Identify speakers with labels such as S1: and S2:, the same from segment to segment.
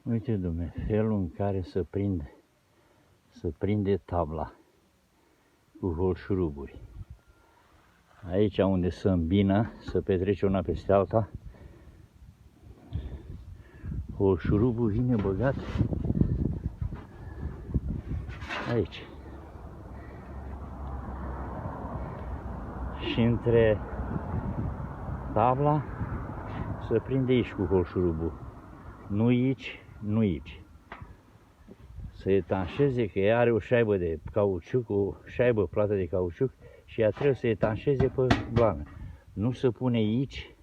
S1: Uite, dom'le, felul în care se prinde tabla cu holșuruburi. Aici unde se îmbină, se petrece una peste alta, holșurubul vine băgat aici. Și între tabla se prinde aici cu holșurubul. Nu aici, nu aici. Să etanșeze, că ea are o șaibă de cauciuc, o șaibă plată de cauciuc și ea trebuie să etanșeze pe blană. Nu se pune aici,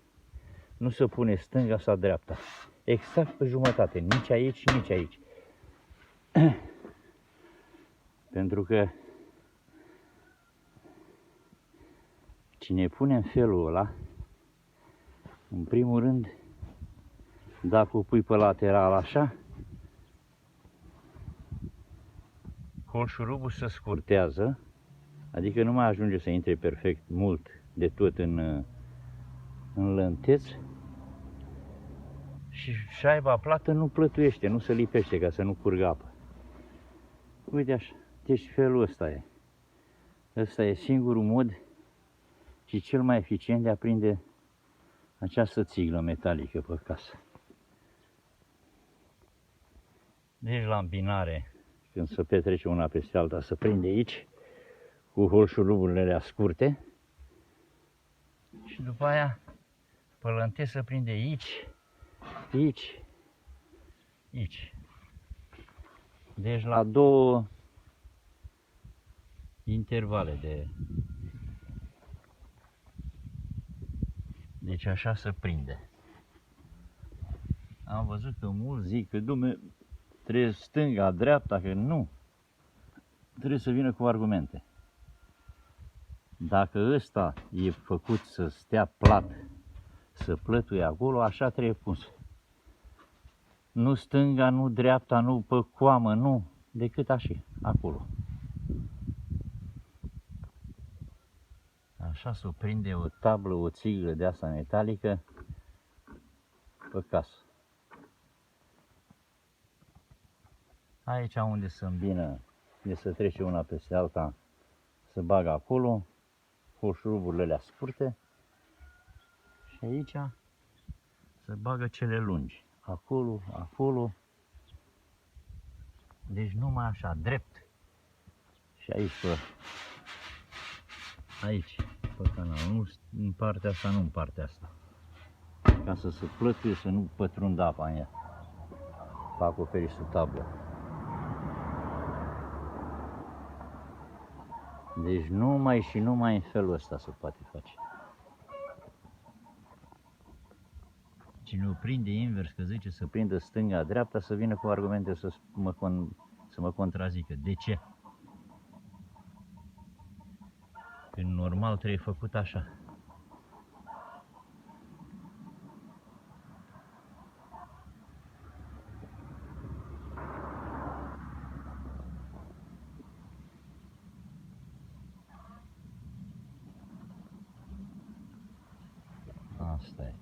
S1: nu se pune stânga sau dreapta. Exact pe jumătate, nici aici, nici aici. Pentru că cine pune în felul ăla, în primul rând, dacă o pui pe lateral așa, holșurubul se scurtează, adică nu mai ajunge să intre perfect mult de tot în lănteț și șaiba plată nu plătuiește, nu se lipește ca să nu curgă apă. Uite așa, deci felul ăsta e. Ăsta e singurul mod și cel mai eficient de a prinde această țiglă metalică pe casă. Deci la îmbinare, când se petrece una peste alta, se prinde aici cu holșuruburile alea scurte și după aia pe lănteț se prinde aici, aici, aici. Deci la două intervale de... Deci așa se prinde. Am văzut că mulți zic că, dumne, trebuie stânga, dreapta, că nu. Trebuie să vină cu argumente. Dacă ăsta e făcut să stea plat, să plătuie acolo, așa trebuie pus. Nu stânga, nu dreapta, nu pe coamă, nu, decât așa, acolo. Așa se prinde o tablă, o țiglă de asta metalică pe casă. Aici unde se îmbină, de se trece una peste alta, se bagă acolo, holșuruburile alea scurte și aici se bagă cele lungi. Acolo, acolo, deci numai așa, drept. Și aici pe canal, nu în partea asta, nu în partea asta. Ca să se plătuie, să nu pătrundă apa în ea, pe acoperișul tablă. Deci numai și numai în felul ăsta se poate face. Cine o prinde invers, că zice să prindă stânga-dreapta, să vină cu argumente să mă contrazică. De ce? Când normal trebuie făcut așa. Asta e.